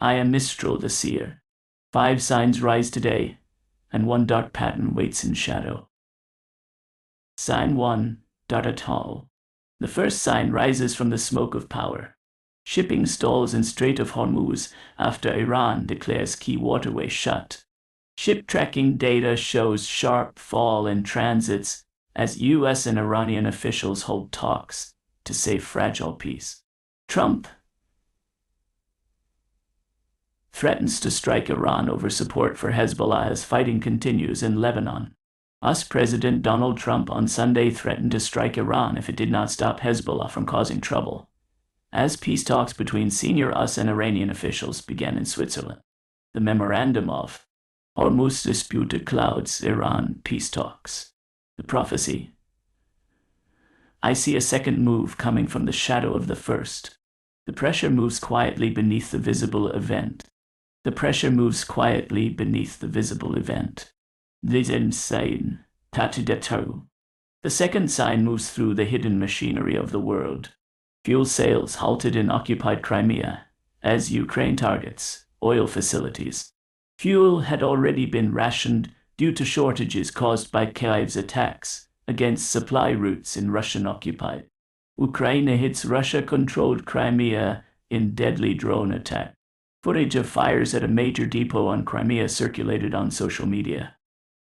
I am Mistral the Seer. 5 signs rise today, and 1 dark pattern waits in shadow. Sign 1, Daratal. The first sign rises from the smoke of power. Shipping stalls in Strait of Hormuz after Iran declares key waterway shut. Ship tracking data shows sharp fall in transits as US and Iranian officials hold talks to save fragile peace. Trump threatens to strike Iran over support for Hezbollah as fighting continues in Lebanon. US President Donald Trump on Sunday threatened to strike Iran if it did not stop Hezbollah from causing trouble, as peace talks between senior US and Iranian officials began in Switzerland. The memorandum of Hormuz dispute clouds Iran peace talks. The prophecy. I see a second move coming from the shadow of the first. The pressure moves quietly beneath the visible event. The pressure moves quietly beneath the visible event. This insane. Tatidato. The second sign moves through the hidden machinery of the world. Fuel sales halted in occupied Crimea as Ukraine targets oil facilities. Fuel had already been rationed due to shortages caused by Kyiv's attacks against supply routes in Russian-occupied. Ukraine hits Russia-controlled Crimea in deadly drone attack. Footage of fires at a major depot on Crimea circulated on social media.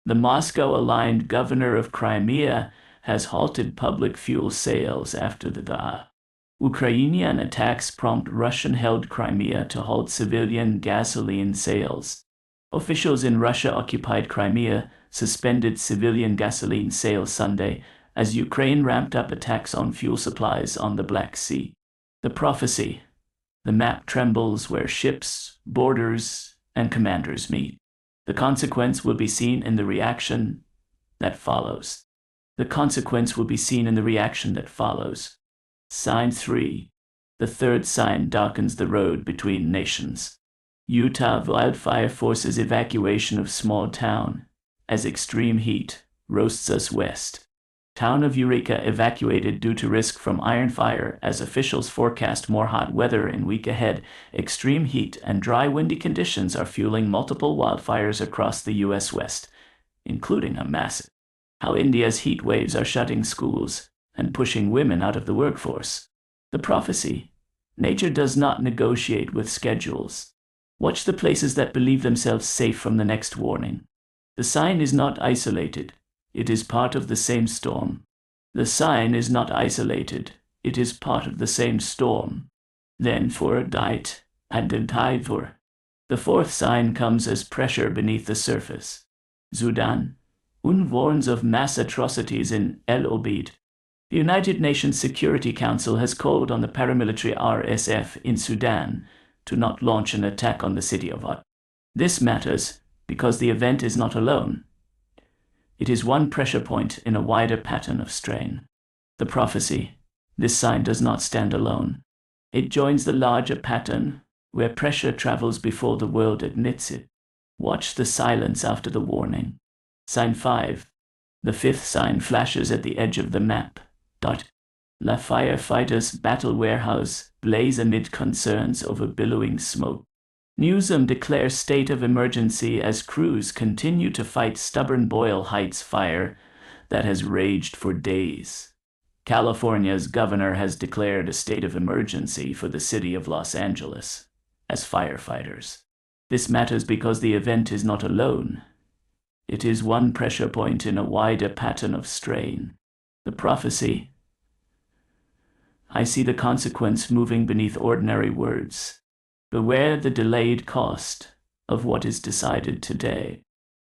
The Moscow-aligned governor of Crimea has halted public fuel sales after the Ukrainian attacks prompt Russian-held Crimea to halt civilian gasoline sales. Officials in Russia-occupied Crimea suspended civilian gasoline sales Sunday as Ukraine ramped up attacks on fuel supplies on the Black Sea. The prophecy. The map trembles where ships, borders, and commanders meet. The consequence will be seen in the reaction that follows. The consequence will be seen in the reaction that follows. Sign 3. The third sign darkens the road between nations. Utah wildfire forces evacuation of small town as extreme heat roasts us west. Town of Eureka evacuated due to risk from iron fire as officials forecast more hot weather in week ahead. Extreme heat and dry windy conditions are fueling multiple wildfires across the U.S. West, including a massive. How India's heat waves are shutting schools and pushing women out of the workforce. The prophecy. Nature does not negotiate with schedules. Watch the places that believe themselves safe from the next warning. The sign is not isolated. It is part of the same storm. The sign is not isolated. It is part of the same storm. Then for a diet, and then tide for. The fourth sign comes as pressure beneath the surface. Sudan. Warns of mass atrocities in El Obeid. The United Nations Security Council has called on the paramilitary RSF in Sudan to not launch an attack on the city of Ad. This matters because the event is not alone. It is one pressure point in a wider pattern of strain. The prophecy. This sign does not stand alone. It joins the larger pattern where pressure travels before the world admits it. Watch the silence after the warning. Sign 5. The fifth sign flashes at the edge of the map. La firefighters' battle warehouse blaze amid concerns over billowing smoke. Newsom declares state of emergency as crews continue to fight stubborn Boyle Heights fire that has raged for days. California's governor has declared a state of emergency for the city of Los Angeles as firefighters. This matters because the event is not alone. It is one pressure point in a wider pattern of strain. The prophecy. I see the consequence moving beneath ordinary words. Beware the delayed cost of what is decided today.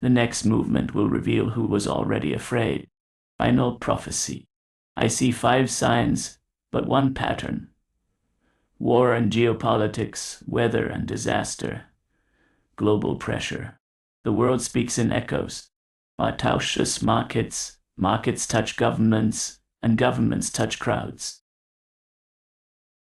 The next movement will reveal who was already afraid. Final prophecy. I see 5 signs, but one pattern. War and geopolitics, weather and disaster. Global pressure. The world speaks in echoes. Markets touch governments, and governments touch crowds.